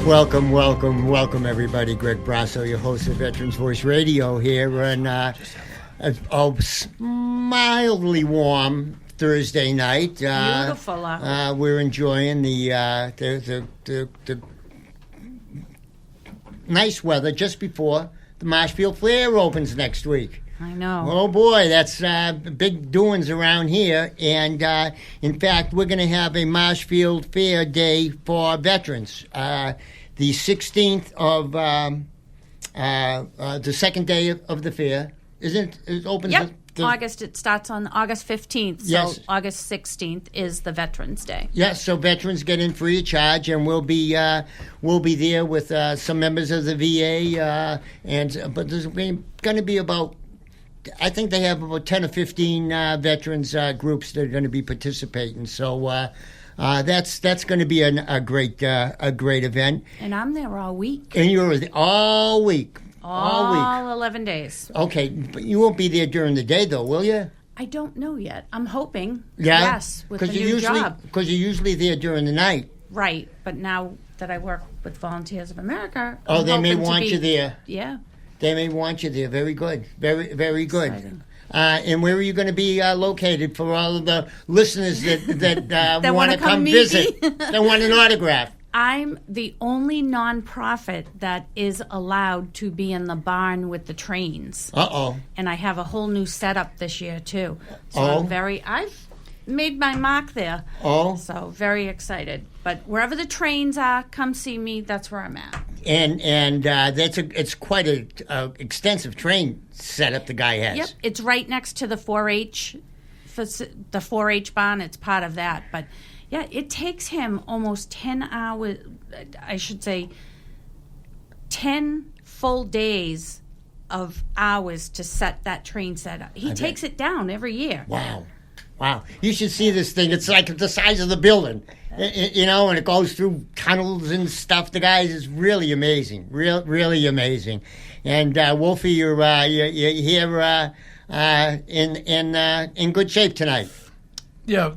Welcome, everybody. Greg Brasso, your host of Veterans Voice Radio here on a mildly warm Thursday night. Beautiful. We're enjoying the nice weather just before the Marshfield Fair opens next week. I know. Oh, boy, that's big doings around here. And, in fact, we're going to have a Marshfield Fair Day for veterans. The 16th of the second day of the fair. Isn't it opens? Yep. August. It starts on August 15th. So yes. August 16th is the Veterans Day. Yes. So veterans get in free of charge, and we'll be there with some members of the VA. But there's going to be about, I think they have about 10 or 15 veterans groups that are going to be participating. So that's going to be a great event. And I'm there all week. And you're all week. All 11 days. Okay, but you won't be there during the day, though, will you? I don't know yet. I'm hoping. Yeah? Yes, with the new job. Because you're usually there during the night. Right, but now that I work with Volunteers of America, they may want you there. Yeah. They may want you there. Very good. Very, very good. Exciting. And where are you going to be located for all of the listeners that want to come meet visit? me? They want an autograph. I'm the only nonprofit that is allowed to be in the barn with the trains. Uh-oh. And I have a whole new setup this year, too. So Oh. I've made my mark there. Oh. So very excited. But wherever the trains are, come see me. That's where I'm at. And it's quite a extensive train setup the guy has. Yep. It's right next to the 4-H, the 4-H barn. It's part of that. But, yeah, it takes him almost 10 hours, I should say 10 full days of hours to set that train set up. He takes it down every year. Wow. You should see this thing. It's like the size of the building, and it goes through tunnels and stuff. The guy is really amazing, really amazing. And Wolfie, you're here in good shape tonight. Yeah,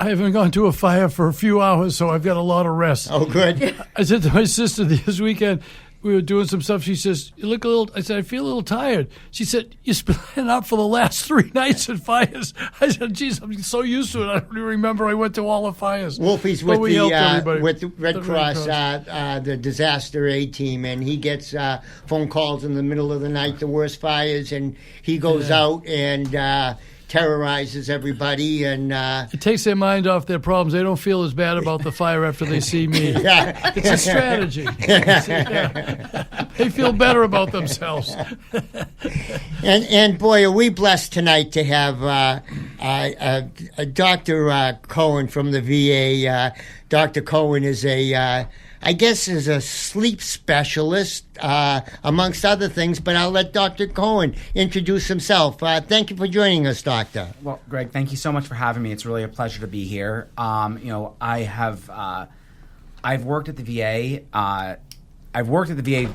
I haven't gone to a fire for a few hours, so I've got a lot of rest. Oh, good. I said to my sister this weekend, we were doing some stuff. She says, "You look a little." I said, "I feel a little tired." She said, "You've been out for the last 3 nights at fires." I said, "Geez, I'm so used to it. I don't even remember I went to all the fires." Wolfie's But with the Red The Cross, the disaster aid team, and he gets phone calls in the middle of the night, the worst fires, and he goes out and terrorizes everybody, and it takes their mind off their problems. They don't feel as bad about the fire after they see me. Yeah. It's a strategy. They feel better about themselves. And boy, are we blessed tonight to have Dr. Cohen from the VA. Dr. Cohen is I guess is a sleep specialist, amongst other things, but I'll let Dr. Cohen introduce himself. Thank you for joining us, Doctor. Well, Greg, thank you so much for having me. It's really a pleasure to be here. I've worked at the VA. I've worked at the VA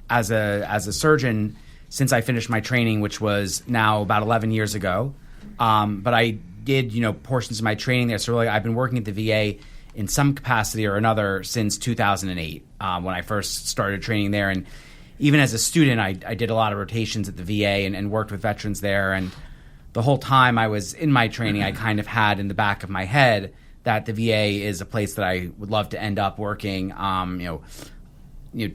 as a surgeon since I finished my training, which was now about 11 years ago. But I did, portions of my training there. So really, I've been working at the VA in some capacity or another since 2008 when I first started training there. And even as a student, I did a lot of rotations at the VA and worked with veterans there. And the whole time I was in my training, I kind of had in the back of my head that the VA is a place that I would love to end up working,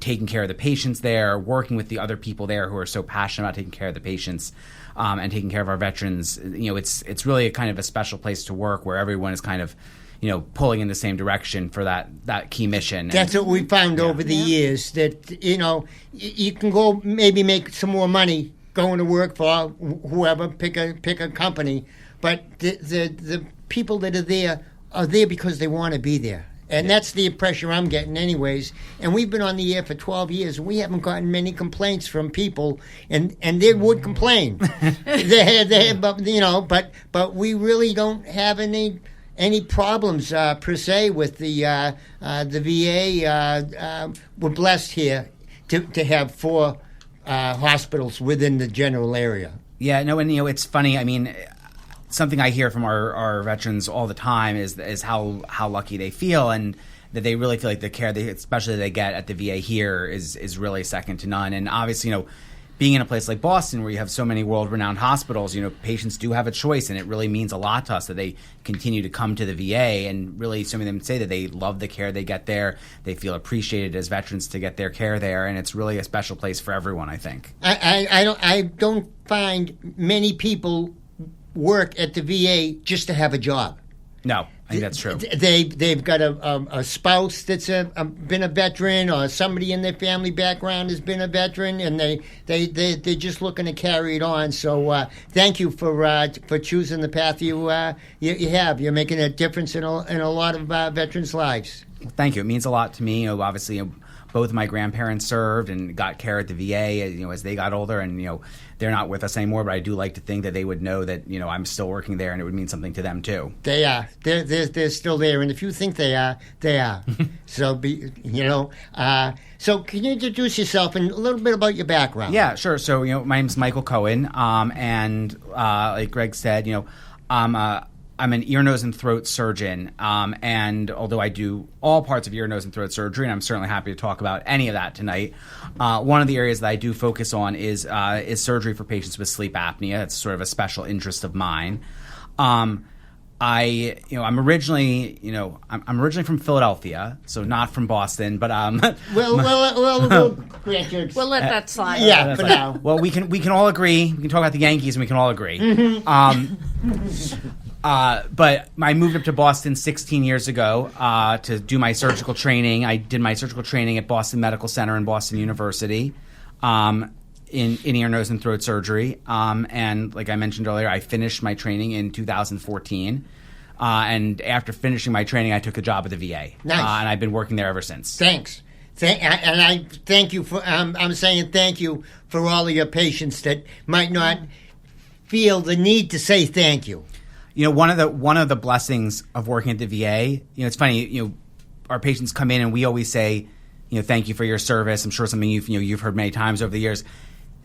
taking care of the patients there, working with the other people there who are so passionate about taking care of the patients and taking care of our veterans. It's really a kind of a special place to work where everyone is kind of pulling in the same direction for that key mission. That's what we found over the years, that, you can go maybe make some more money going to work for whoever, pick a company, but the people that are there because they want to be there. And that's the impression I'm getting anyways. And we've been on the air for 12 years, and we haven't gotten many complaints from people, and they would complain. But we really don't have any problems per se with the VA. We're blessed here to have 4 hospitals within the general area. Yeah, no, and it's funny. I mean, something I hear from our veterans all the time is how lucky they feel, and that they really feel like the care, especially they get at the VA here, is really second to none. And obviously, being in a place like Boston where you have so many world-renowned hospitals, patients do have a choice, and it really means a lot to us that they continue to come to the VA. And really, some of them say that they love the care they get there. They feel appreciated as veterans to get their care there, and it's really a special place for everyone, I think. I don't find many people work at the VA just to have a job. No, I think that's true. They've got a spouse that's been a veteran, or somebody in their family background has been a veteran, and they're just looking to carry it on. So thank you for choosing the path you have. You're making a difference in a lot of veterans' lives. Thank you. It means a lot to me. Obviously, both of my grandparents served and got care at the VA, as they got older, and they're not with us anymore. But I do like to think that they would know that I'm still working there, and it would mean something to them too. They are. They're still there, and if you think they are, they are. So So can you introduce yourself and a little bit about your background? Yeah, sure. So my name's Michael Cohen, and like Greg said, I'm an ear, nose, and throat surgeon, and although I do all parts of ear, nose, and throat surgery, and I'm certainly happy to talk about any of that tonight, one of the areas that I do focus on is surgery for patients with sleep apnea. It's sort of a special interest of mine. I'm originally from Philadelphia, so not from Boston, but we'll grant you. We'll let that slide. Yeah, for now. Well, we can all agree. We can talk about the Yankees, and we can all agree. But I moved up to Boston 16 years ago to do my surgical training. I did my surgical training at Boston Medical Center and Boston University in ear, nose, and throat surgery. And like I mentioned earlier, I finished my training in 2014. And after finishing my training, I took a job at the VA. Nice. And I've been working there ever since. Thanks. And I thank you for. I'm saying thank you for all of your patients that might not feel the need to say thank you. One of the blessings of working at the VA, it's funny, our patients come in and we always say, thank you for your service. I'm sure something you've heard many times over the years.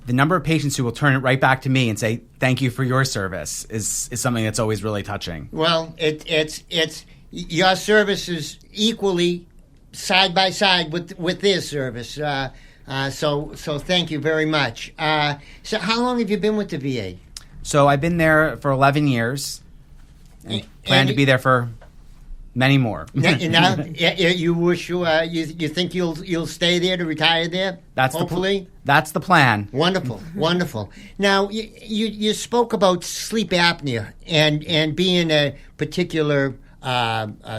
The number of patients who will turn it right back to me and say, thank you for your service is something that's always really touching. Well, it's your service is equally side by side with their service. So thank you very much. So how long have you been with the VA? So I've been there for 11 years. And plan to be there for many more. Now, you wish you think you'll stay there to retire there? Hopefully, that's the plan. Wonderful, wonderful. Now you spoke about sleep apnea and being a particular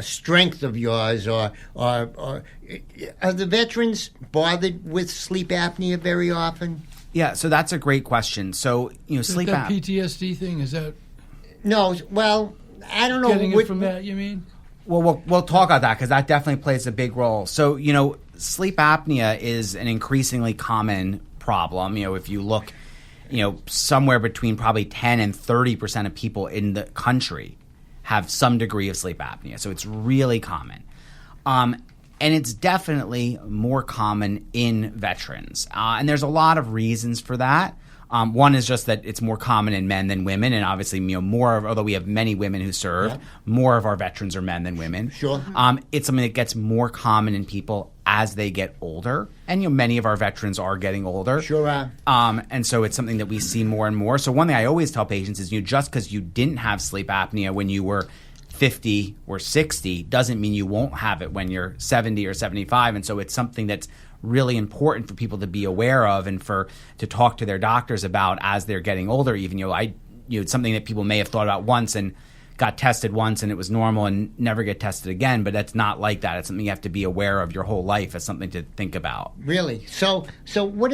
strength of yours, or are the veterans bothered with sleep apnea very often? Yeah, so that's a great question. So sleep that apnea. PTSD thing, is that No, well, I don't know. getting it from that, you mean? Well, we'll talk about that because that definitely plays a big role. So, sleep apnea is an increasingly common problem. If you look, somewhere between probably 10 and 30% of people in the country have some degree of sleep apnea. So it's really common. And it's definitely more common in veterans. And there's a lot of reasons for that. One is just that it's more common in men than women, and obviously, although we have many women who serve, more of our veterans are men than women. Sure. It's something that gets more common in people as they get older, and many of our veterans are getting older. Sure are. And so it's something that we see more and more. So one thing I always tell patients is, just because you didn't have sleep apnea when you were 50 or 60 doesn't mean you won't have it when you're 70 or 75, and so it's something that's really important for people to be aware of and to talk to their doctors about as they're getting older. Even it's something that people may have thought about once and got tested once and it was normal and never get tested again, but that's not like that. It's something you have to be aware of your whole life as something to think about. Really? So what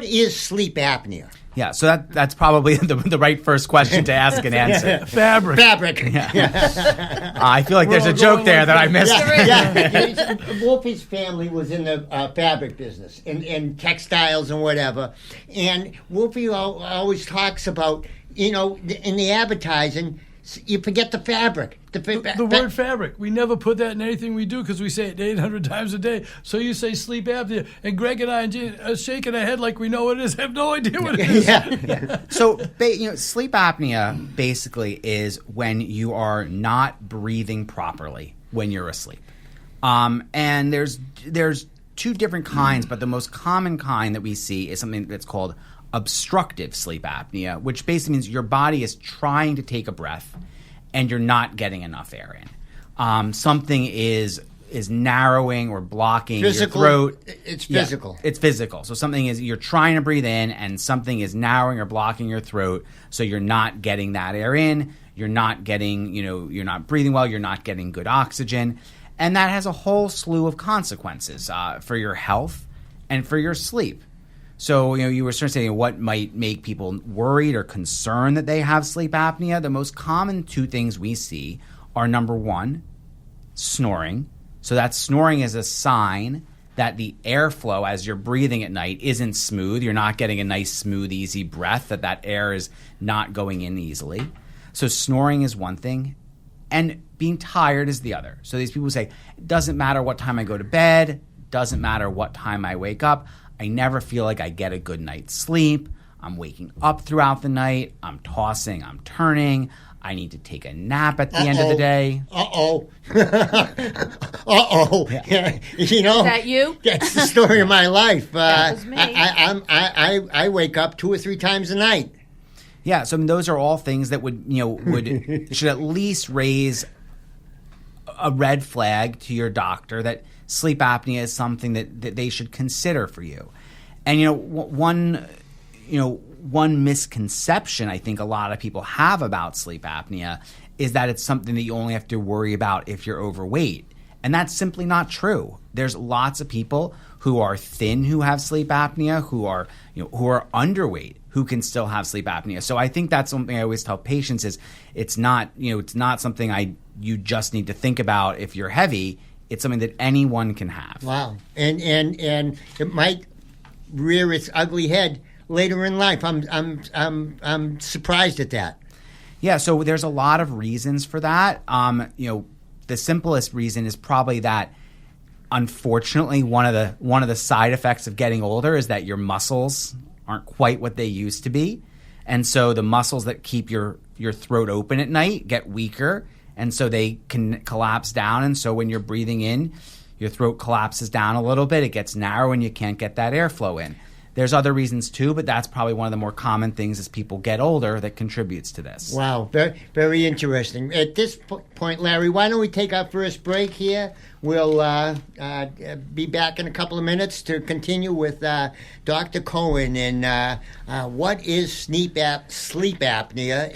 is sleep apnea? Yeah, so that's probably the right first question to ask and answer. Fabric. I feel like there's a joke there that I missed. Yeah. Wolfie's family was in the fabric business, in textiles and whatever. And Wolfie always talks about, in the advertising, you forget the fabric. The word fabric. We never put that in anything we do because we say it 800 times a day. So you say sleep apnea. And Greg and I and Jane are shaking our head like we know what it is. I have no idea what it is. Yeah. So, sleep apnea basically is when you are not breathing properly. when you're asleep. And there's two different kinds, but the most common kind that we see is something that's called obstructive sleep apnea, which basically means your body is trying to take a breath and you're not getting enough air in. Something is narrowing or blocking Physical, your throat. it's physical. Yeah, it's physical. So something is, you're trying to breathe in and something is narrowing or blocking your throat, so you're not getting that air in. You're not getting, you're not breathing well. You're not getting good oxygen. And that has a whole slew of consequences for your health and for your sleep. So, you were sort of saying what might make people worried or concerned that they have sleep apnea. The most common two things we see are, number one, snoring. So that snoring is a sign that the airflow as you're breathing at night isn't smooth. You're not getting a nice, smooth, easy breath, that air is not going in easily. So snoring is one thing, and being tired is the other. So these people say, it doesn't matter what time I go to bed, doesn't matter what time I wake up, I never feel like I get a good night's sleep. I'm waking up throughout the night. I'm tossing, I'm turning. I need to take a nap at the end of the day. Uh-oh. Yeah. Is that you? That's the story of my life. That was me. I wake up 2 or 3 times a night. Yeah, so those are all things that would should at least raise a red flag to your doctor that sleep apnea is something that they should consider for you. And one misconception I think a lot of people have about sleep apnea is that it's something that you only have to worry about if you're overweight. And that's simply not true. There's lots of people who are thin who have sleep apnea, who are underweight who can still have sleep apnea. So I think that's something I always tell patients is it's not something you just need to think about if you're heavy. It's something that anyone can have. Wow. And it might rear its ugly head later in life. I'm surprised at that. Yeah, so there's a lot of reasons for that. The simplest reason is probably that, unfortunately, one of the side effects of getting older is that your muscles aren't quite what they used to be, and so the muscles that keep your throat open at night get weaker, and so they can collapse down. And so when you're breathing in, your throat collapses down a little bit. It gets narrow, and you can't get that airflow in. There's other reasons too, but that's probably one of the more common things as people get older that contributes to this. Wow, very, very interesting. At this point, Larry, why don't we take our first break here? We'll be back in a couple of minutes to continue with Dr. Cohen and what is sleep apnea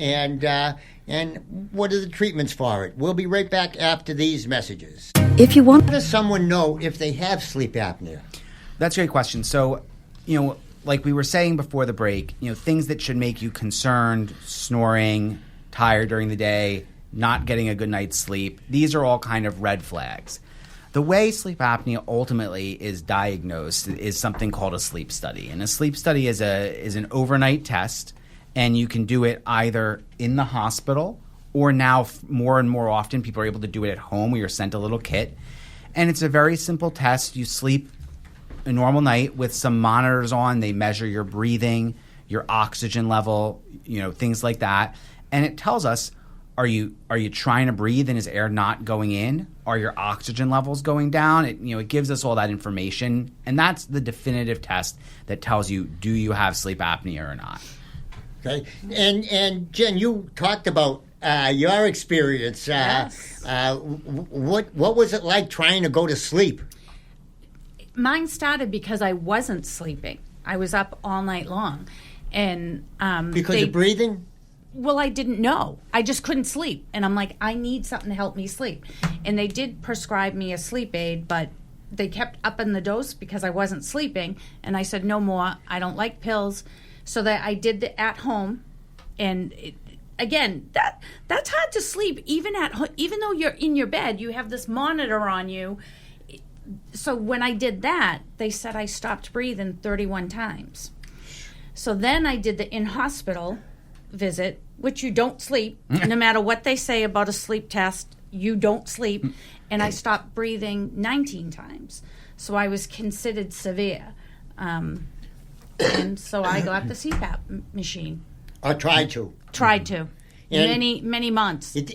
and what are the treatments for it. We'll be right back after these messages. How does someone know if they have sleep apnea? That's a great question. So, like we were saying before the break, things that should make you concerned, snoring, tired during the day, not getting a good night's sleep, these are all kind of red flags. The way sleep apnea ultimately is diagnosed is something called a sleep study. And a sleep study is an overnight test, and you can do it either in the hospital or now more and more often people are able to do it at home where you're sent a little kit. And it's a very simple test. You sleep a normal night with some monitors on. They measure your breathing, your oxygen level, things like that. And it tells us, are you trying to breathe and is air not going in? Are your oxygen levels going down? It gives us all that information. And that's the definitive test that tells you, do you have sleep apnea or not? Okay. And Jen, you talked about your experience. Yes. What was it like trying to go to sleep? Mine started because I wasn't sleeping. I was up all night long, and Because of breathing? Well, I didn't know. I just couldn't sleep, and I'm like, I need something to help me sleep. And they did prescribe me a sleep aid, but they kept upping the dose because I wasn't sleeping, and I said no more. I don't like pills, so that I did the at home, and again, that's hard to sleep even though you're in your bed. You have this monitor on you. So when I did that, they said I stopped breathing 31 times. So then I did the in-hospital visit, which you don't sleep. No matter what they say about a sleep test, you don't sleep. And I stopped breathing 19 times. So I was considered severe. And so I got the CPAP machine. Or tried to? Tried to. And many months. it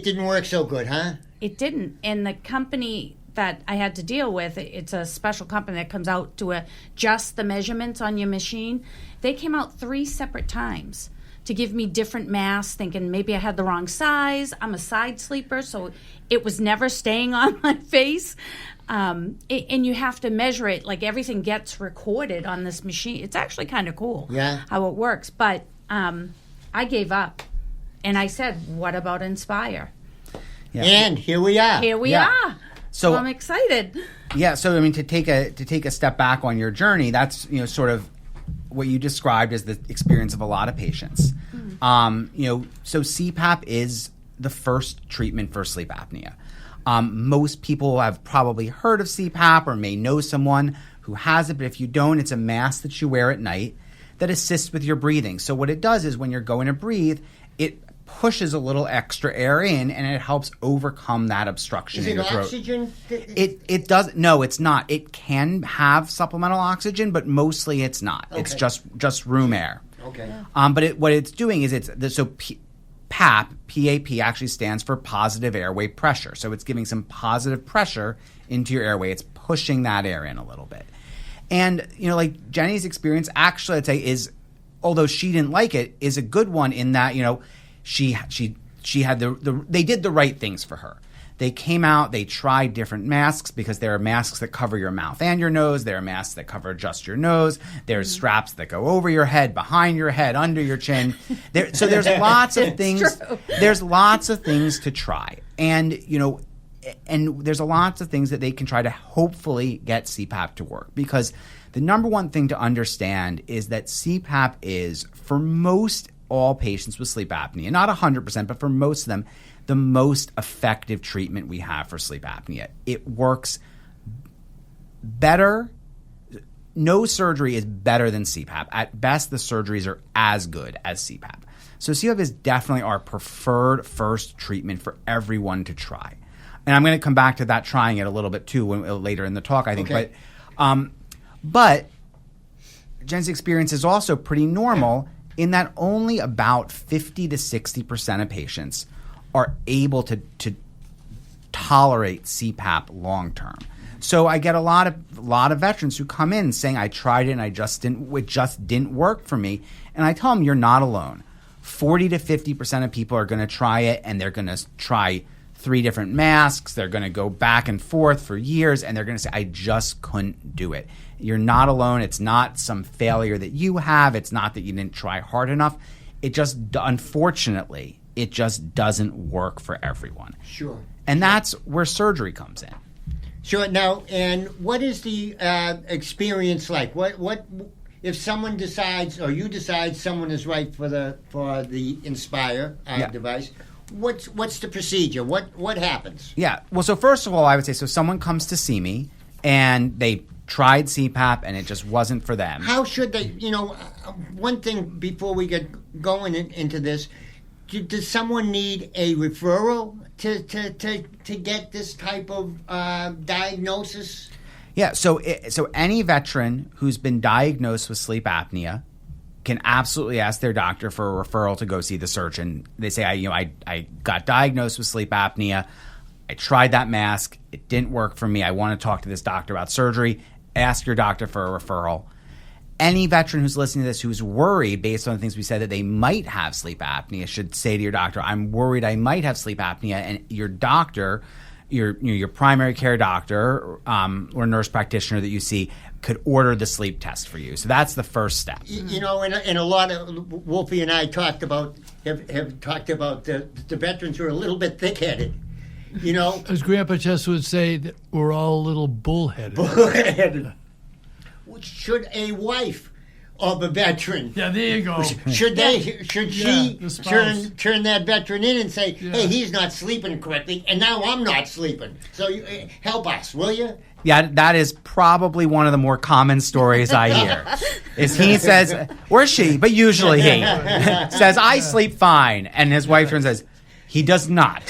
didn't work so good, huh? It didn't. And the company that I had to deal with, it's a special company that comes out to adjust the measurements on your machine. They came out 3 separate times to give me different masks, thinking maybe I had the wrong size. I'm a side sleeper, so it was never staying on my face. And you have to measure it, like everything gets recorded on this machine. It's actually kind of cool how it works. But I gave up. And I said, what about Inspire? Yeah. And here we are. Here we are. So I'm excited. Yeah, so I mean, to take a step back on your journey, that's sort of what you described as the experience of a lot of patients. So CPAP is the first treatment for sleep apnea. Most people have probably heard of CPAP or may know someone who has it, but if you don't, it's a mask that you wear at night that assists with your breathing. So what it does is when you're going to breathe, it pushes a little extra air in, and it helps overcome that obstruction in your throat. Is it oxygen? It does. No, it's not. It can have supplemental oxygen, but mostly it's not. Okay. It's just room air. Okay. But what it's doing is PAP, PAP actually stands for positive airway pressure. So it's giving some positive pressure into your airway. It's pushing that air in a little bit. And like Jenny's experience, actually, I'd say is, although she didn't like it, is a good one in that she had they did the right things for her. They came out, they tried different masks because there are masks that cover your mouth and your nose. There are masks that cover just your nose. There's straps that go over your head, behind your head, under your chin. So there's lots of things. There's lots of things to try. And there's lots of things that they can try to hopefully get CPAP to work, because the number one thing to understand is that CPAP is, for most all patients with sleep apnea, not 100%, but for most of them, the most effective treatment we have for sleep apnea. It works better. No surgery is better than CPAP. At best, the surgeries are as good as CPAP. So CPAP is definitely our preferred first treatment for everyone to try. And I'm going to come back to that, trying it a little bit too later in the talk, I think. Okay. But Jen's experience is also pretty normal in that only about 50 to 60% of patients are able to tolerate CPAP long term. So I get a lot of veterans who come in saying, I tried it and it just didn't work for me. And I tell them, you're not alone. 40 to 50% of people are going to try it, and they're going to try 3 different masks. They're going to go back and forth for years, and they're going to say, I just couldn't do it. You're not alone. It's not some failure that you have. It's not that you didn't try hard enough. It just, unfortunately, it just doesn't work for everyone. Sure. And that's where surgery comes in. Sure. Now, and what is the experience like? What if someone decides, or you decide someone is right for the Inspire device? What's the procedure? What happens? Yeah. Well, so first of all, I would say, so someone comes to see me and they tried CPAP and it just wasn't for them. How should they? One thing before we get going into this. Does someone need a referral to get this type of diagnosis? Yeah, so any veteran who's been diagnosed with sleep apnea can absolutely ask their doctor for a referral to go see the surgeon. They say, I got diagnosed with sleep apnea. I tried that mask. It didn't work for me. I want to talk to this doctor about surgery. Ask your doctor for a referral. Any veteran who's listening to this who's worried, based on the things we said, that they might have sleep apnea, should say to your doctor, I'm worried I might have sleep apnea. And your doctor, your primary care doctor or nurse practitioner that you see, could order the sleep test for you. So that's the first step. And a lot of, Wolfie and I have talked about the veterans who are a little bit thick-headed. As Grandpa Chess would say, that we're all a little bullheaded. Should a wife of a veteran? Yeah, there you go. Should she the turn that veteran in and say, "Hey, he's not sleeping correctly, and now I'm not sleeping. So help us, will you?" Yeah, that is probably one of the more common stories I hear. Is he says, or she, but usually he says, "I sleep fine," and his wife turns and says, "He does not."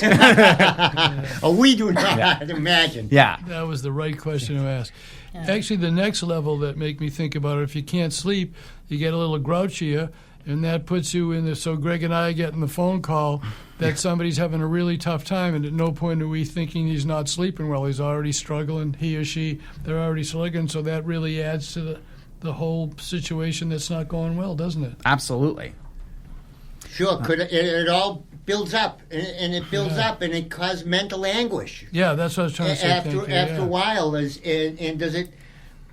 We do not imagine. Yeah, that was the right question to ask. Actually, the next level that make me think about it, if you can't sleep, you get a little grouchier, And that puts you in the, so Greg and I are getting the phone call that somebody's having a really tough time, and at no point are we thinking he's not sleeping well. He's already struggling, he or she, they're already slugging, so that really adds to the whole situation that's not going well, doesn't it? Absolutely. Sure, it all builds up, and it builds up, and it causes mental anguish. Yeah, that's what I was trying to say. After a while, and does it?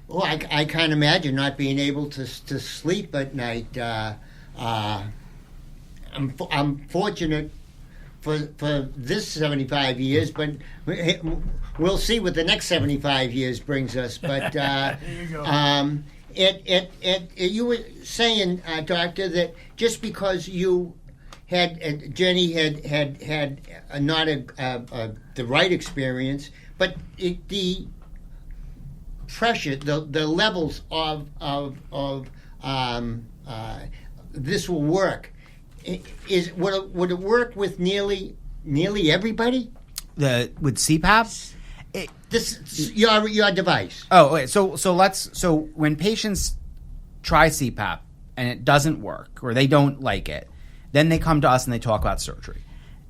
Well, I can't imagine not being able to sleep at night. I'm fortunate for this 75 years, but we'll see what the next 75 years brings us. But There you go. You were saying, Doctor, that just because you had Jenny had not the right experience, but the pressure, the levels of this will work. Would it work with nearly everybody? With CPAP? Your device. Oh, okay. So when patients try CPAP and it doesn't work or they don't like it, then they come to us and they talk about surgery.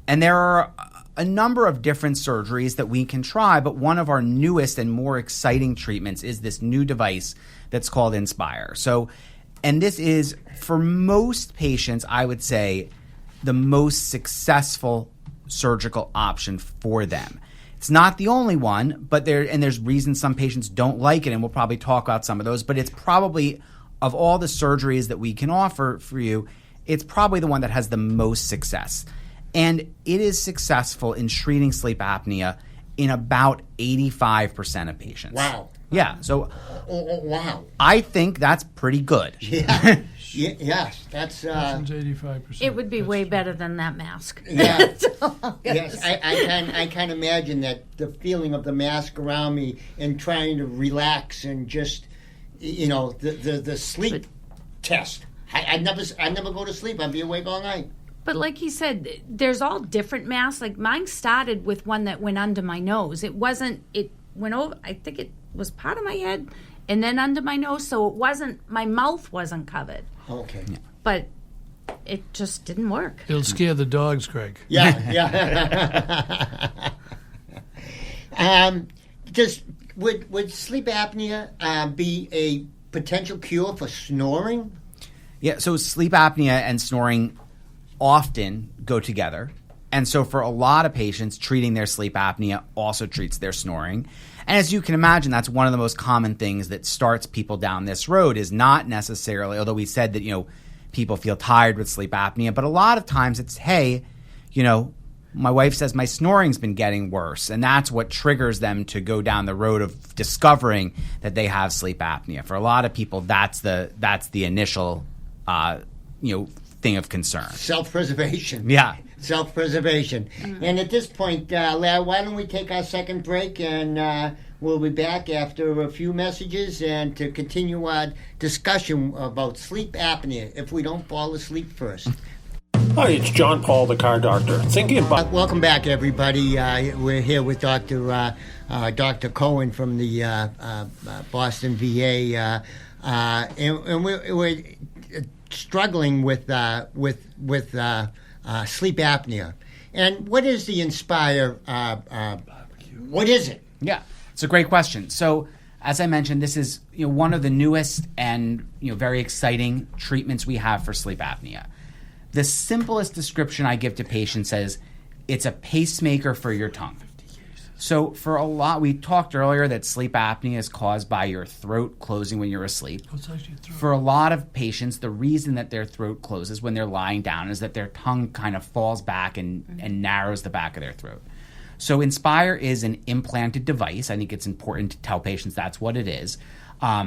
And there are a number of different surgeries that we can try, but one of our newest and more exciting treatments is this new device that's called Inspire. And this is, for most patients, I would say, the most successful surgical option for them. It's not the only one, but there's reasons some patients don't like it, and we'll probably talk about some of those, but it's probably, of all the surgeries that we can offer for you, it's probably the one that has the most success. And it is successful in treating sleep apnea in about 85% of patients. Wow. Yeah, so wow. I think that's pretty good. Yeah. Yes, that's. 85%. It would be way better than that mask. Yeah. Yes, I can imagine that the feeling of the mask around me and trying to relax and just, the sleep test. I never go to sleep. I'd be awake all night. But like he said, there's all different masks. Like mine started with one that went under my nose. It went over, I think it was part of my head and then under my nose. So my mouth wasn't covered. Okay. But it just didn't work. It'll scare the dogs, Greg. Yeah. Would sleep apnea be a potential cure for snoring? Yeah, so sleep apnea and snoring often go together. And so for a lot of patients, treating their sleep apnea also treats their snoring. And as you can imagine, that's one of the most common things that starts people down this road is not necessarily, although we said that, people feel tired with sleep apnea, but a lot of times it's, hey, my wife says my snoring's been getting worse. And that's what triggers them to go down the road of discovering that they have sleep apnea. For a lot of people, that's the initial, thing of concern. Self-preservation. Yeah. Self-preservation. Mm-hmm. And at this point, Larry, why don't we take our second break, and we'll be back after a few messages and to continue our discussion about sleep apnea if we don't fall asleep first. Hi, it's John Paul, the car doctor. Thinking about... Welcome back, everybody. We're here with Dr. Cohen from the Boston VA, and we're struggling with sleep apnea. And what is the Inspire? What is it? Yeah, it's a great question. So, as I mentioned, this is one of the newest and very exciting treatments we have for sleep apnea. The simplest description I give to patients is it's a pacemaker for your tongue. So for a lot, we talked earlier that sleep apnea is caused by your throat closing when you're asleep. For a lot of patients, the reason that their throat closes when they're lying down is that their tongue kind of falls back and narrows the back of their throat. So Inspire is an implanted device. I think it's important to tell patients that's what it is. I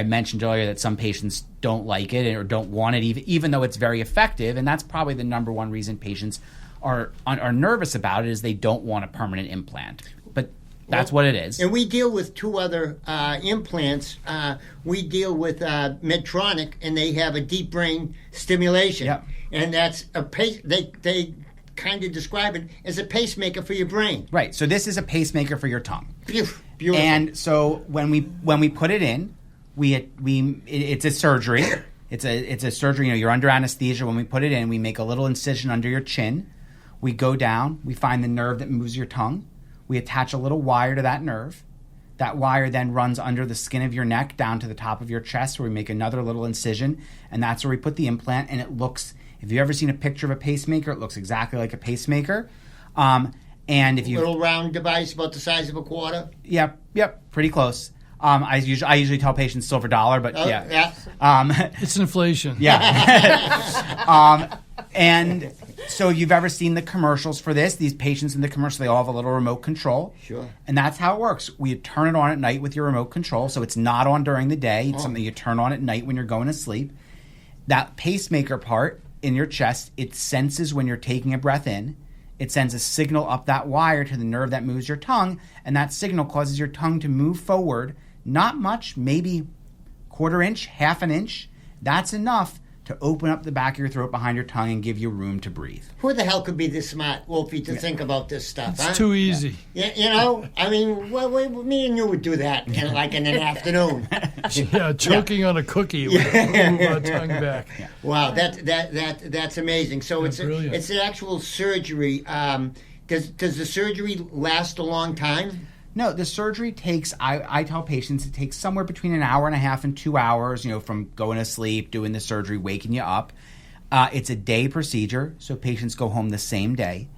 mentioned earlier that some patients don't like it or don't want it, even though it's very effective, and that's probably the number one reason patients are nervous about it is they don't want a permanent implant. But that's what it is. And we deal with two other implants. We deal with Medtronic, and they have a deep brain stimulation. Yep. And that's they kind of describe it as a pacemaker for your brain. Right. So this is a pacemaker for your tongue. Beautiful. And so when we put it in, it's a surgery. It's a surgery. You're under anesthesia. When we put it in, we make a little incision under your chin. We go down. We find the nerve that moves your tongue. We attach a little wire to that nerve. That wire then runs under the skin of your neck down to the top of your chest, where we make another little incision, and that's where we put the implant. And it looks, if you've ever seen a picture of a pacemaker, it looks exactly like a pacemaker. And if you Little round device about the size of a quarter. Yep, pretty close. I usually tell patients silver dollar, but Oh, yeah. It's inflation. Yeah. And so you've ever seen the commercials for this? These patients in the commercial, they all have a little remote control. Sure. And that's how it works. We turn it on at night with your remote control, so it's not on during the day. It's something you turn on at night when you're going to sleep. That pacemaker part in your chest, it senses when you're taking a breath in. It sends a signal up that wire to the nerve that moves your tongue, and that signal causes your tongue to move forward. Not much, maybe quarter inch, half an inch. That's enough to open up the back of your throat behind your tongue and give you room to breathe. Who the hell could be this smart, Wolfie, to think about this stuff? It's huh? too easy. Yeah, you know, I mean, me and you would do that in an afternoon. Yeah, choking on a cookie with move our tongue back. Wow, that's amazing. So Yeah, it's brilliant. it's an actual surgery. Does the surgery last a long time? No, the surgery takes, I tell patients, it takes somewhere between an hour and a half and 2 hours, from going to sleep, doing the surgery, waking you up. It's a day procedure, so patients go home the same day.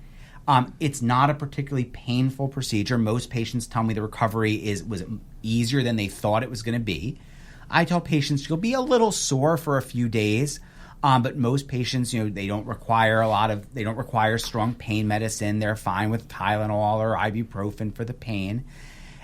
It's not a particularly painful procedure. Most patients tell me the recovery was easier than they thought it was going to be. I tell patients you'll be a little sore for a few days, but most patients, they don't require strong pain medicine. They're fine with Tylenol or ibuprofen for the pain.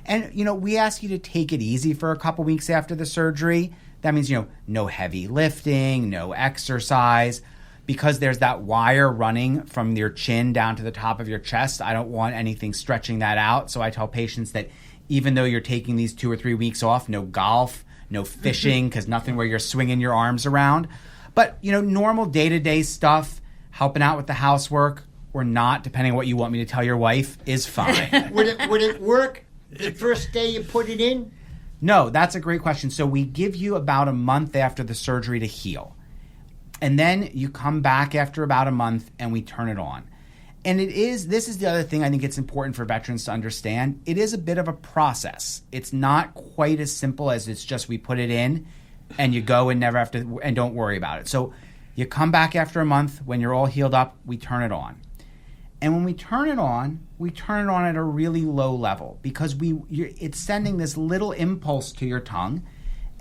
And, we ask you to take it easy for a couple weeks after the surgery. That means, no heavy lifting, no exercise. Because there's that wire running from your chin down to the top of your chest, I don't want anything stretching that out. So I tell patients that even though you're taking these 2 or 3 weeks off, no golf, no fishing, because nothing where you're swinging your arms around. But, normal day-to-day stuff, helping out with the housework or not, depending on what you want me to tell your wife, is fine. Would it work the first day you put it in? No, that's a great question. So we give you about a month after the surgery to heal. And then you come back after about a month and we turn it on. And this is the other thing I think it's important for veterans to understand. It is a bit of a process. It's not quite as simple as it's just we put it in and you go and never have to, and don't worry about it. So you come back after a month, when you're all healed up, we turn it on. And when we turn it on at a really low level because it's sending this little impulse to your tongue,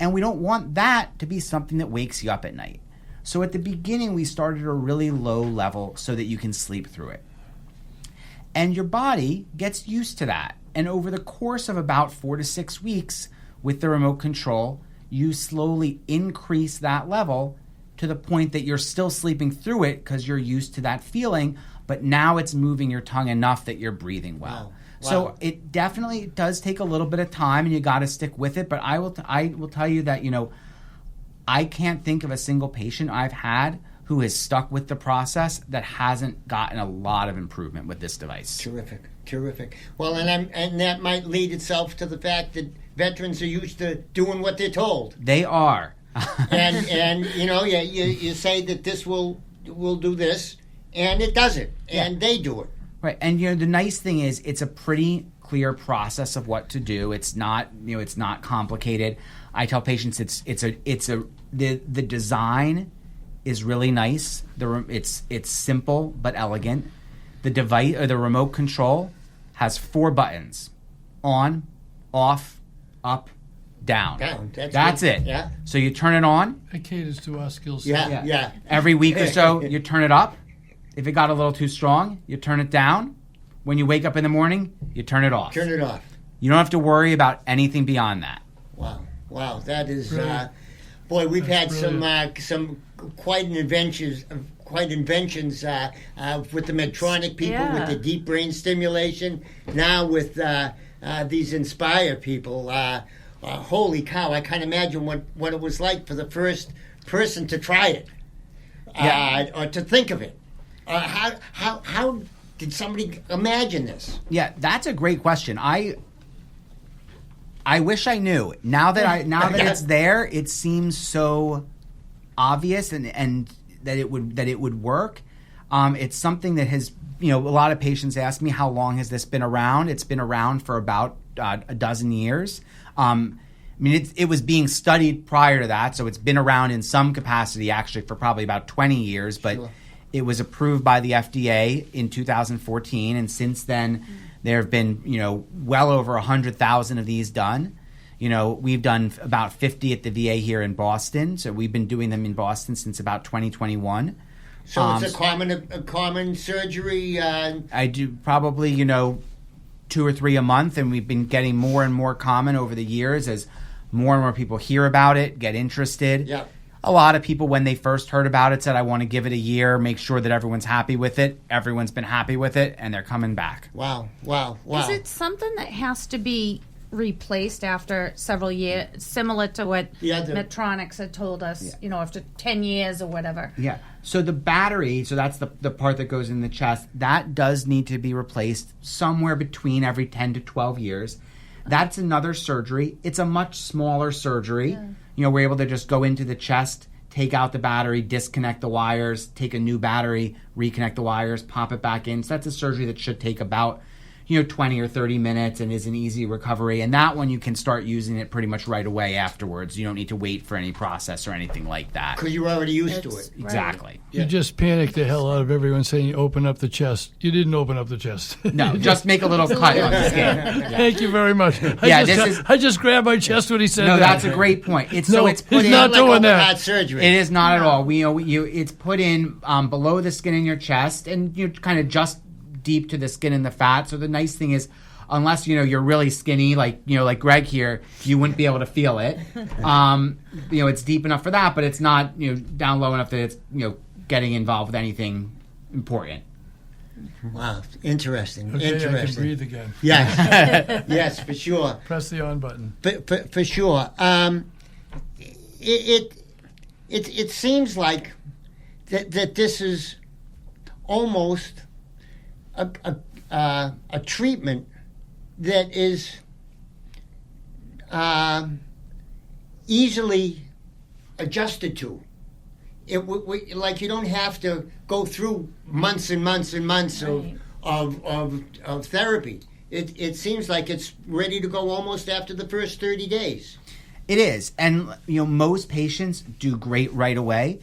and we don't want that to be something that wakes you up at night. So at the beginning, we started at a really low level so that you can sleep through it. And your body gets used to that. And over the course of about 4 to 6 weeks with the remote control, you slowly increase that level to the point that you're still sleeping through it because you're used to that feeling, but now it's moving your tongue enough that you're breathing well. Wow. So it definitely does take a little bit of time, and you got to stick with it. But I will tell you that, I can't think of a single patient I've had who has stuck with the process that hasn't gotten a lot of improvement with this device. Terrific. Well, and that might lead itself to the fact that veterans are used to doing what they're told. They are. and you say that this will do this, and it does it, and they do it. Right, and the nice thing is it's a pretty clear process of what to do. It's not it's not complicated. I tell patients the design is really nice. It's simple but elegant. The device or the remote control has 4 buttons: on, off, up, down. That's good. it. Yeah. So you turn it on. It caters to our skill set. Yeah. Every week or so, you turn it up. If it got a little too strong, you turn it down. When you wake up in the morning, you turn it off. Turn it off. You don't have to worry about anything beyond that. Wow. That is, Brilliant. boy. We've That's had some quite inventions with the Medtronic people, with the deep brain stimulation. Now with these Inspire people. Holy cow! I can't imagine what it was like for the first person to try it, or to think of it. How did somebody imagine this? Yeah, that's a great question. I wish I knew. Now that it's there, it seems so obvious and that it would work. It's something that has, a lot of patients ask me, how long has this been around? It's been around for about a dozen years. It was being studied prior to that, so it's been around in some capacity actually for probably about 20 years, but Sure. It was approved by the FDA in 2014, and since then there have been, well over 100,000 of these done. We've done about 50 at the VA here in Boston, so we've been doing them in Boston since about 2021. So it's a common surgery. I do probably, 2 or 3 a month, and we've been getting more and more common over the years as more and more people hear about it, get interested. Yeah. A lot of people, when they first heard about it, said, I want to give it a year, make sure that everyone's happy with it. Everyone's been happy with it, and they're coming back. Wow. Is it something that has to be replaced after several years, similar to what Medtronics had told us, after 10 years or whatever? Yeah. So the battery, so that's the part that goes in the chest, that does need to be replaced somewhere between every 10 to 12 years. That's another surgery. It's a much smaller surgery. Yeah. We're able to just go into the chest, take out the battery, disconnect the wires, take a new battery, reconnect the wires, pop it back in. So that's a surgery that should take about 20 or 30 minutes and is an easy recovery. And that one you can start using it pretty much right away afterwards. You don't need to wait for any process or anything like that. Because you're already used to it. Exactly. You just panicked the hell out of everyone saying you open up the chest. You didn't open up the chest. No, just make a little cut on the skin. Yeah. Thank you very much. I just grabbed my chest when he said no, that. That's a great point. It's put he's in not like doing open that. heart surgery. It is not at all. It's put in below the skin in your chest, and kind of just deep to the skin and the fat. So the nice thing is, unless you're really skinny, like Greg here, you wouldn't be able to feel it. It's deep enough for that, but it's not down low enough that it's getting involved with anything important. Wow, interesting. Okay, interesting. I can breathe again. Yes, yes, for sure. Press the on button. For sure. It seems like that this is almost a treatment that is easily adjusted to. Like you don't have to go through months and months and months of therapy. It seems like it's ready to go almost after the first 30 days. It is, and most patients do great right away.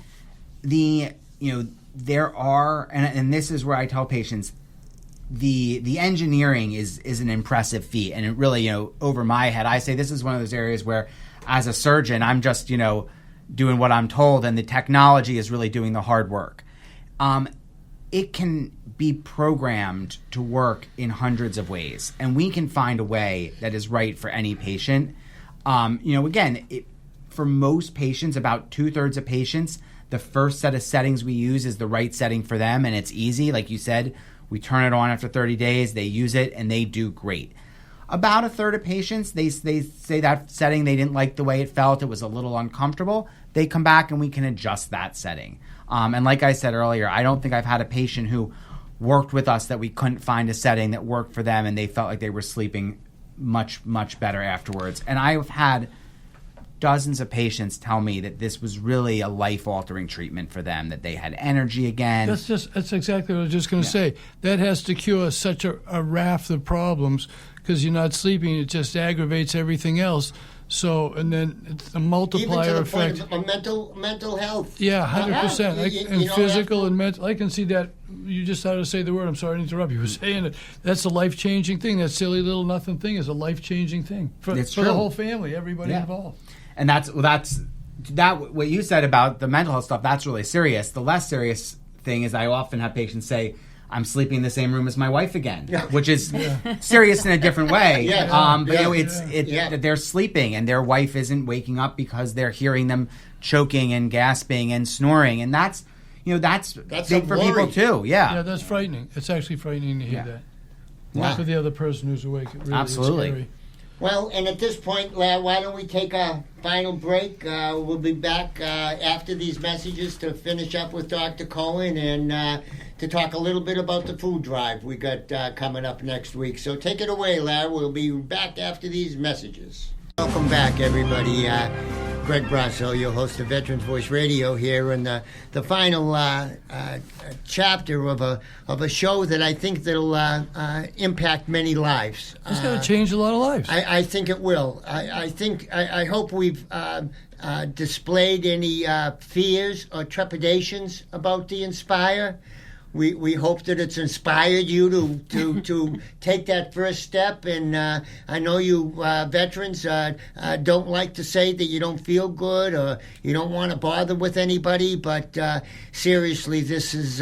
There are, and this is where I tell patients, the engineering is an impressive feat, and it really over my head. I say this is one of those areas where, as a surgeon, I'm just doing what I'm told, and the technology is really doing the hard work. It can be programmed to work in hundreds of ways, and we can find a way that is right for any patient. For most patients, about 2/3 of patients, the first set of settings we use is the right setting for them, and it's easy. Like you said, we turn it on after 30 days, they use it, and they do great. About 1/3 of patients, they say that setting, they didn't like the way it felt, it was a little uncomfortable. They come back and we can adjust that setting. And like I said earlier, I don't think I've had a patient who worked with us that we couldn't find a setting that worked for them and they felt like they were sleeping much, much better afterwards. And I've had dozens of patients tell me that this was really a life-altering treatment for them, that they had energy again. That's exactly what I was just going to say. That has to cure such a raft of problems because you're not sleeping. It just aggravates everything else. So, and then it's a multiplier Even to the effect. point of mental health. Yeah, 100%. You And don't physical have and mental. I can see that. You just had to say the word. I'm sorry to interrupt. You were saying it. That's a life-changing thing. That silly little nothing thing is a life-changing thing for the whole family, everybody involved. And that's what you said about the mental health stuff. That's really serious. The less serious thing is I often have patients say, I'm sleeping in the same room as my wife again, which is serious in a different way. That they're sleeping and their wife isn't waking up because they're hearing them choking and gasping and snoring, and that's big for people too. Yeah, that's frightening. It's actually frightening to hear that. Not for the other person who's awake. It really Absolutely. is scary. Well, and at this point, why don't we take a final break? We'll be back after these messages to finish up with Dr. Cohen and to talk a little bit about the food drive we got coming up next week. So take it away, Larry. We'll be back after these messages. Welcome back, everybody. Greg Brasso, your host of Veterans Voice Radio here, and the final chapter of a show that I think that'll impact many lives. It's going to change a lot of lives. I think it will. I hope we've displayed any fears or trepidations about the Inspire. We hope that it's inspired you to take that first step. And I know you veterans don't like to say that you don't feel good or you don't want to bother with anybody, but seriously, this is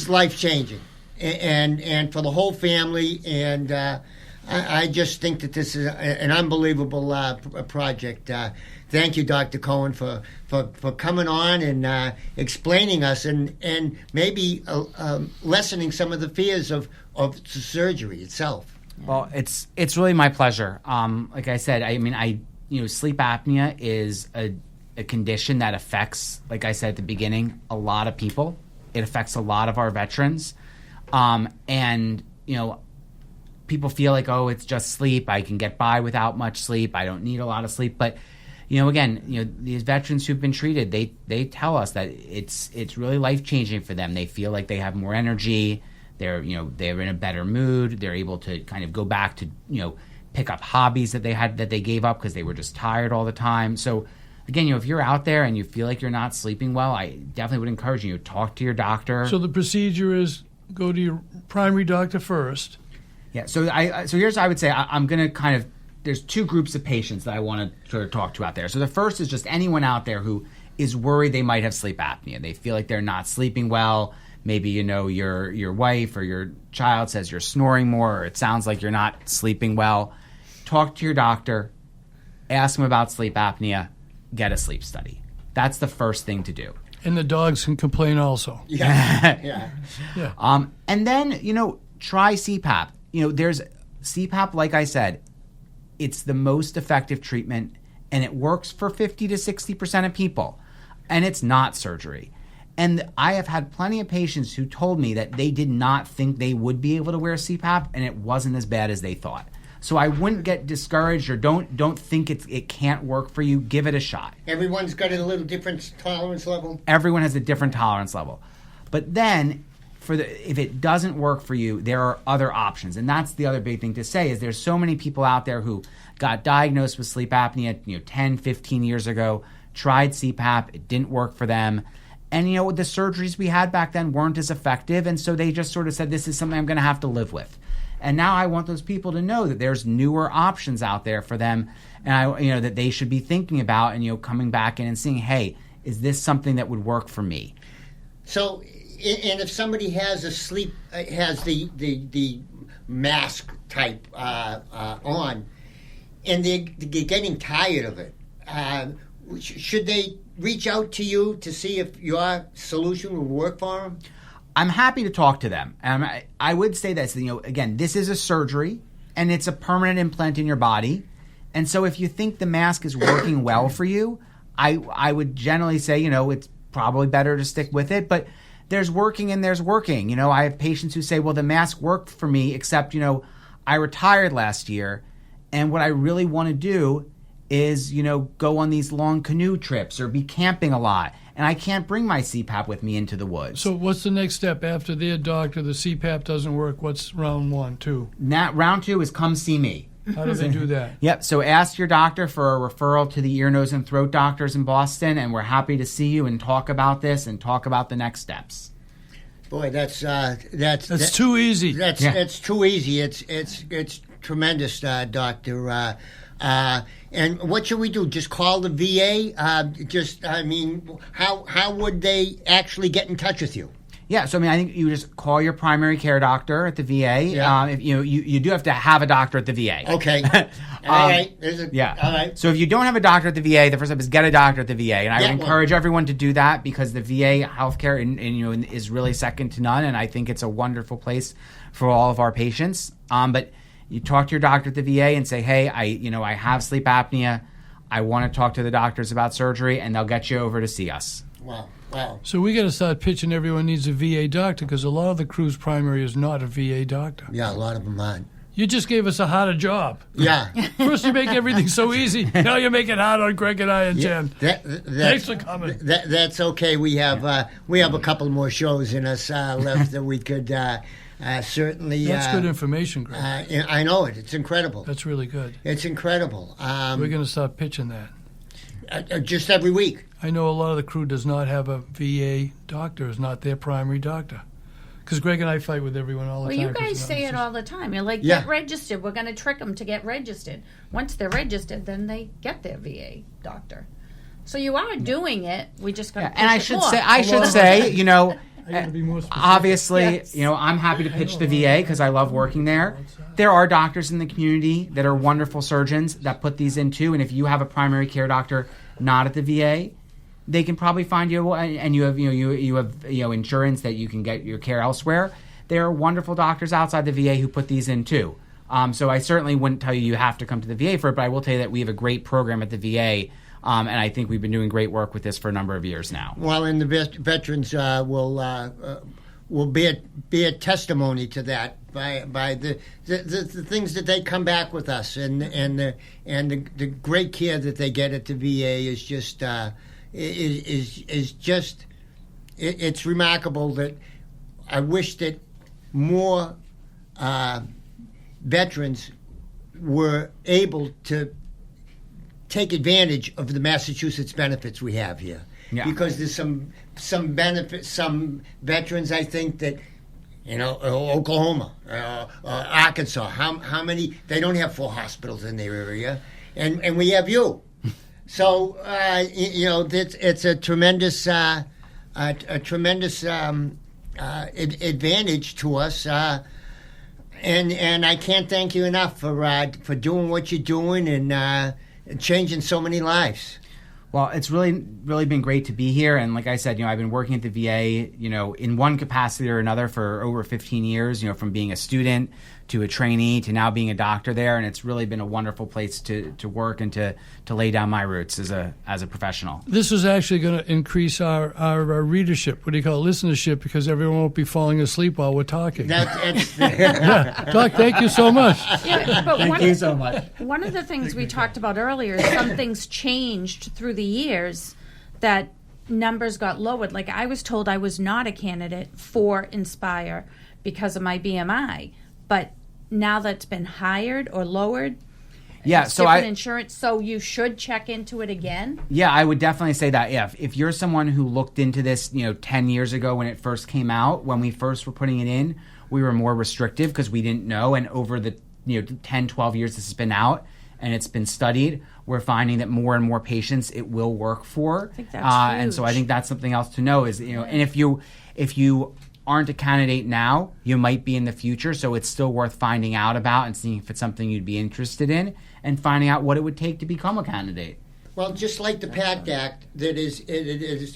life changing, and for the whole family. And I just think that this is an unbelievable project. Thank you, Dr. Cohen, for coming on and explaining us and maybe lessening some of the fears of surgery itself. Well, it's really my pleasure. Like I said, sleep apnea is a condition that affects, like I said at the beginning, a lot of people. It affects a lot of our veterans, and people feel like, oh, it's just sleep. I can get by without much sleep. I don't need a lot of sleep, but these veterans who've been treated, they tell us that it's really life-changing for them. They feel like they have more energy. They're in a better mood. They're able to kind of go back to, pick up hobbies that they gave up because they were just tired all the time. So again, if you're out there and you feel like you're not sleeping well, I definitely would encourage you to talk to your doctor. So the procedure is go to your primary doctor first. Yeah. So here's what I would say. I'm going to kind of, there's two groups of patients that I want to sort of talk to out there. So the first is just anyone out there who is worried they might have sleep apnea. They feel like they're not sleeping well. Maybe, your wife or your child says you're snoring more, or it sounds like you're not sleeping well. Talk to your doctor, ask them about sleep apnea, get a sleep study. That's the first thing to do. And the dogs can complain also. Yeah. And then, try CPAP. There's CPAP, like I said, it's the most effective treatment, and it works for 50 to 60% of people, and it's not surgery. And I have had plenty of patients who told me that they did not think they would be able to wear CPAP, and it wasn't as bad as they thought. So I wouldn't get discouraged or don't think it can't work for you. Give it a shot. Everyone's got a little different tolerance level. Everyone has a different tolerance level. But then if it doesn't work for you, there are other options. And that's the other big thing to say is there's so many people out there who got diagnosed with sleep apnea 10, 15 years ago, tried CPAP, it didn't work for them. And the surgeries we had back then weren't as effective, and so they just sort of said, this is something I'm going to have to live with. And now I want those people to know that there's newer options out there for them, and that they should be thinking about and coming back in and seeing, hey, is this something that would work for me? So, and if somebody has has the mask type on, and they're getting tired of it, should they reach out to you to see if your solution will work for them? I'm happy to talk to them. I would say this, again, this is a surgery, and it's a permanent implant in your body. And so if you think the mask is working well for you, I would generally say, it's probably better to stick with it. But there's working and there's working. I have patients who say, well, the mask worked for me, except, I retired last year, and what I really want to do is, go on these long canoe trips or be camping a lot. And I can't bring my CPAP with me into the woods. So what's the next step after their doctor, the CPAP doesn't work? What's round 1, 2? Round 2 is come see me. How do they do that? Yep. So ask your doctor for a referral to the ear, nose, and throat doctors in Boston, and we're happy to see you and talk about this and talk about the next steps. Boy, that's too easy. It's too easy. It's tremendous, Doctor. And what should we do? Just call the VA? How would they actually get in touch with you? Yeah, so I think you just call your primary care doctor at the VA. Yeah. If you do have to have a doctor at the VA. Okay. All right. All right. So if you don't have a doctor at the VA, the first step is get a doctor at the VA, and I would encourage everyone to do that because the VA healthcare is really second to none, and I think it's a wonderful place for all of our patients. But you talk to your doctor at the VA and say, hey, I have sleep apnea. I want to talk to the doctors about surgery, and they'll get you over to see us. Wow. So we got to start pitching everyone needs a VA doctor because a lot of the crew's primary is not a VA doctor. Yeah, a lot of them aren't. You just gave us a harder job. Yeah. First you make everything so easy. Now you make it hard on Greg and I and Jen. Thanks for coming. That's okay. We have a couple more shows in us left that we could certainly. That's good information, Greg. I know it. It's incredible. That's really good. It's incredible. We're going to start pitching that. Just every week. I know a lot of the crew does not have a VA doctor, is not their primary doctor. Because Greg and I fight with everyone all the Well, time. you guys say it all the time. You're like, Yeah. get registered. We're going to trick them to get registered. Once they're registered, then they get their VA doctor. So you are doing it. We just got to And I should say, you know, I gotta be more specific. obviously, Yes. you know, I'm happy to pitch the VA because I love working there. There are doctors in the community that are wonderful surgeons that put these in too. And if you have a primary care doctor not at the VA, they can probably find you, and you have you have insurance that you can get your care elsewhere. There are wonderful doctors outside the VA who put these in too. So I certainly wouldn't tell you have to come to the VA for it, but I will tell you that we have a great program at the VA. And I think we've been doing great work with this for a number of years now. Well, and the veterans will be a testimony to that by the things that they come back with us, and the great care that they get at the VA is just it's remarkable. That I wish that more veterans were able to take advantage of the Massachusetts benefits we have here. Yeah. Because there's some benefits, some veterans, I think, that, Oklahoma, Arkansas, how many, they don't have 4 hospitals in their area, and we have you. So, it's a tremendous advantage to us, and I can't thank you enough for doing what you're doing and changing so many lives. Well, it's really been great to be here. And like I said, I've been working at the VA, in one capacity or another for over 15 years, from being a student to a trainee to now being a doctor there. And it's really been a wonderful place to work and to lay down my roots as a professional. This is actually going to increase our readership. What do you call it? Listenership, because everyone won't be falling asleep while we're talking. Doc, thank you so much. Yeah, but Thank you so much. One of the things we talked about earlier is some things changed through the years that numbers got lowered. Like I was told I was not a candidate for Inspire because of my BMI, but now that's been hired or lowered. Yeah, it's so different insurance, so you should check into it again. Yeah, I would definitely say that. Yeah, if you're someone who looked into this, 10 years ago when it first came out, when we first were putting it in, we were more restrictive because we didn't know. And over the 10, 12 years this has been out and it's been studied, we're finding that more and more patients it will work for. I think that's and so I huge. think that's something else to know is, and if you aren't a candidate now, you might be in the future. So it's still worth finding out about and seeing if it's something you'd be interested in and finding out what it would take to become a candidate. Well, just like the PACT Act, it is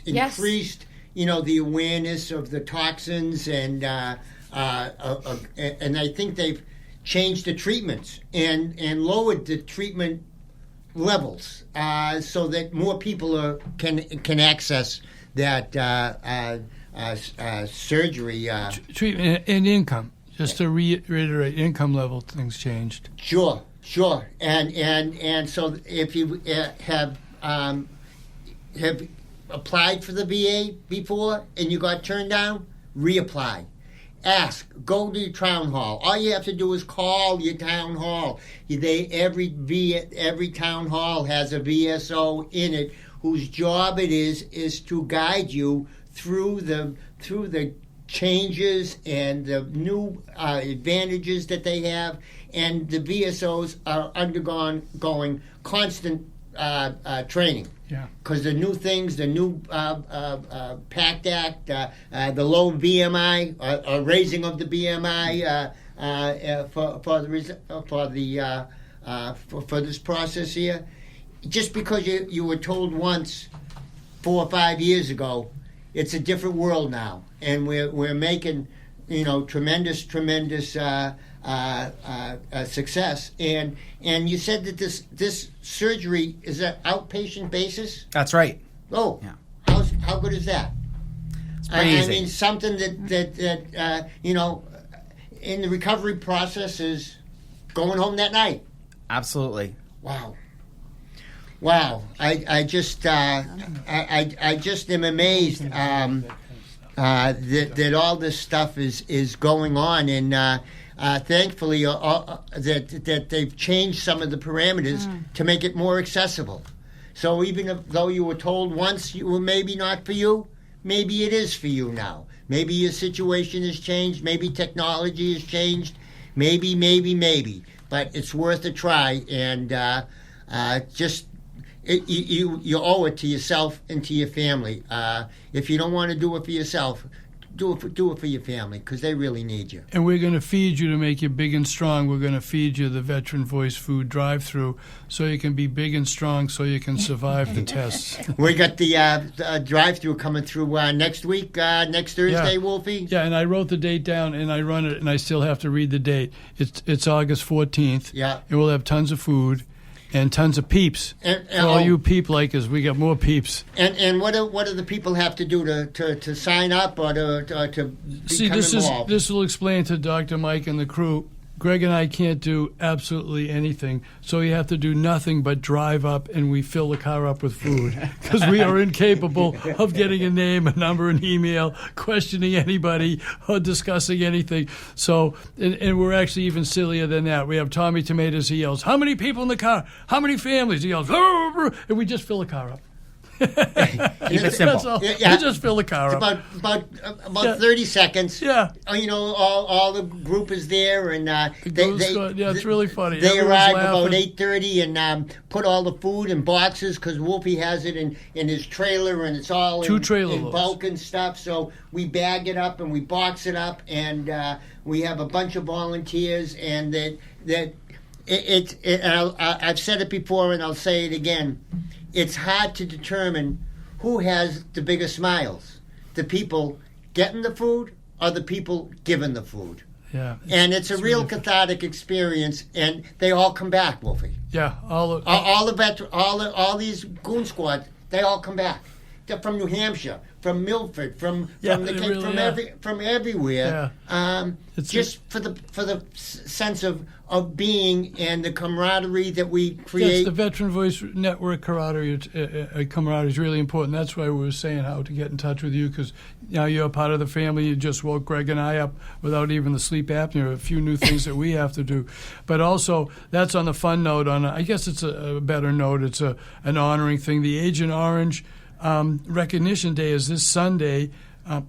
Yes. increased, the awareness of the toxins, and I think they've changed the treatments and lowered the treatment levels so that more people can access that surgery. Treatment and income. Just to reiterate, income level things changed. Sure, and so if you have applied for the VA before and you got turned down, reapply. Ask. Go to your town hall. All you have to do is call your town hall. Every town hall has a VSO in it whose job it is to guide you through the changes and the new advantages that they have, and the VSOs are going constant training. Yeah. Because the new things, the new PACT Act, the low BMI, raising of the BMI for this process here, just because you were told once 4 or 5 years ago, it's a different world now, and we're making tremendous success. And you said that this surgery is an outpatient basis. That's right. Oh, Yeah. how good is that? It's pretty easy. I mean, something that in the recovery process is going home that night. Absolutely. Wow. I just am amazed that all this stuff is going on, and thankfully that they've changed some of the parameters to make it more accessible. So even though you were told once you were maybe not for you, maybe it is for you now. Maybe your situation has changed. Maybe technology has changed. Maybe. But it's worth a try, and you owe it to yourself and to your family. If you don't want to do it for yourself, do it for your family, because they really need you. And we're going to feed you to make you big and strong. We're going to feed you the Veteran Voice Food drive-through so you can be big and strong, so you can survive the tests. We got the drive-through coming through next week, next Thursday, Wolfie. Yeah, and I wrote the date down, and I run it, and I still have to read the date. It's August 14th. Yeah. And we'll have tons of food and tons of peeps. And For all you peep likers, we got more peeps. And what do the people have to do to sign up or to become involved? This will explain to Dr. Mike and the crew. Greg and I can't do absolutely anything, so you have to do nothing but drive up, and we fill the car up with food because we are incapable of getting a name, a number, an email, questioning anybody, or discussing anything. So, and we're actually even sillier than that. We have Tommy Tomatoes. He yells, "How many people in the car? How many families?" He yells, "Arr!" And we just fill the car up. Keep it simple. That's all. Yeah. We just fill the car up. About 30 seconds. Yeah. All the group is there, and it's really funny. They Everyone's arrive laughing. about 8:30 and put all the food in boxes, because Wolfie has it in his trailer, and it's all Two in trailer loads. bulk and stuff. So we bag it up and we box it up, and we have a bunch of volunteers, and I've said it before and I'll say it again. It's hard to determine who has the biggest smiles, the people getting the food or the people giving the food. Yeah. And it's a real cathartic experience, and they all come back, Wolfie. Yeah. All these goon squads, they all come back. They're from New Hampshire, from Milford, from everywhere. Yeah. Just for the sense of being and the camaraderie that we create. Yes, the Veteran Voice Network camaraderie is really important. That's why we were saying how to get in touch with you, because now you're part of the family. You just woke Greg and I up without even the sleep apnea, a few new things that we have to do. But also, that's on the fun note. I guess it's a better note. It's an honoring thing. The Agent Orange Recognition Day is this Sunday,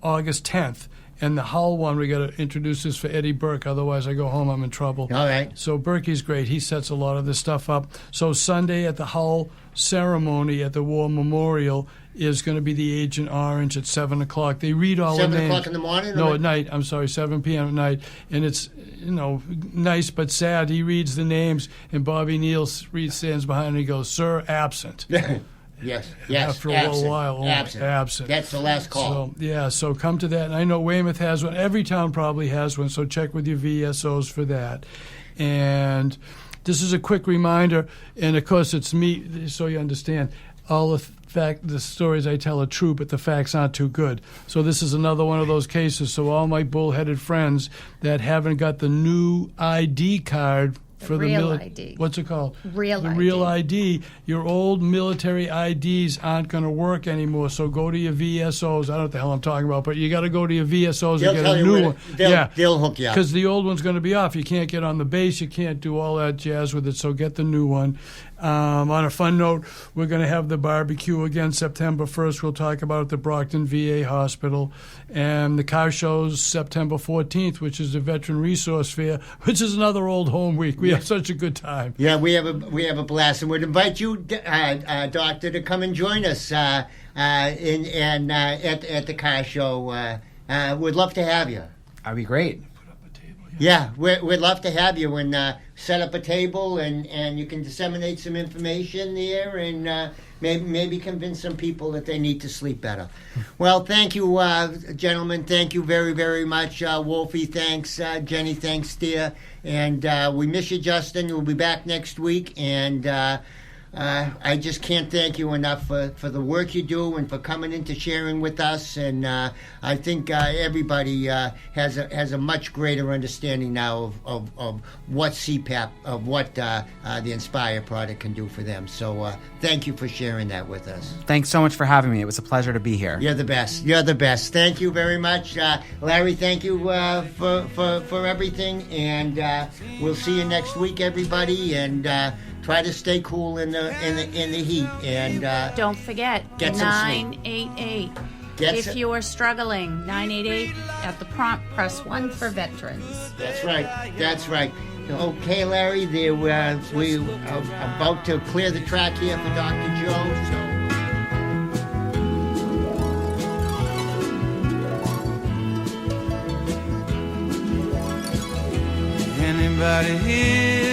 August 10th. And the Hull one, we got to introduce this for Eddie Burke. Otherwise, I go home, I'm in trouble. All right. So Berkey's great. He sets a lot of this stuff up. So Sunday at the Hull ceremony at the War Memorial is going to be the Agent Orange at 7 o'clock. They read all the names. 7 o'clock in the morning? No, at night. I'm sorry, 7 p.m. at night. And it's, nice but sad. He reads the names, and Bobby Neal stands behind and he goes, "Sir, absent." Yes. After a little while, absent. That's the last call. So come to that. And I know Weymouth has one. Every town probably has one, so check with your VSOs for that. And this is a quick reminder, and of course it's me, so you understand, all the stories I tell are true, but the facts aren't too good. So this is another one of those cases. So all my bullheaded friends that haven't got the new ID card for the real ID. What's it called? Real the ID. Real ID. Your old military IDs aren't going to work anymore. So go to your VSOs. I don't know what the hell I'm talking about, but you got to go to your VSOs and get a new one. They'll hook you up. Because the old one's going to be off. You can't get on the base. You can't do all that jazz with it. So get the new one. On a fun note, we're going to have the barbecue again September 1st. We'll talk about it at the Brockton VA Hospital. And the car show's September 14th, which is the Veteran Resource Fair, which is another old home week. We have such a good time. Yeah, we have a blast, and we'd invite you, Doctor, to come and join us at the car show. We'd love to have you. That'd be great. Yeah, we'd love to have you and set up a table, and you can disseminate some information there, and maybe convince some people that they need to sleep better. Well, thank you, gentlemen. Thank you very, very much. Wolfie, thanks. Jenny, thanks, dear. And we miss you, Justin. We'll be back next week. And I just can't thank you enough for the work you do and for coming in to sharing with us. And I think everybody has a much greater understanding now of what CPAP, of what the Inspire product can do for them. So thank you for sharing that with us. Thanks so much for having me. It was a pleasure to be here. You're the best. You're the best. Thank you very much, Larry. Thank you for everything, and we'll see you next week, everybody. And try to stay cool in the heat. And Don't forget, get some sleep. 988. Get If some- you are struggling, 988 at the prompt, press 1 for veterans. That's right. That's right. Okay, Larry. We are about to clear the track here for Dr. Joe. So. Anybody here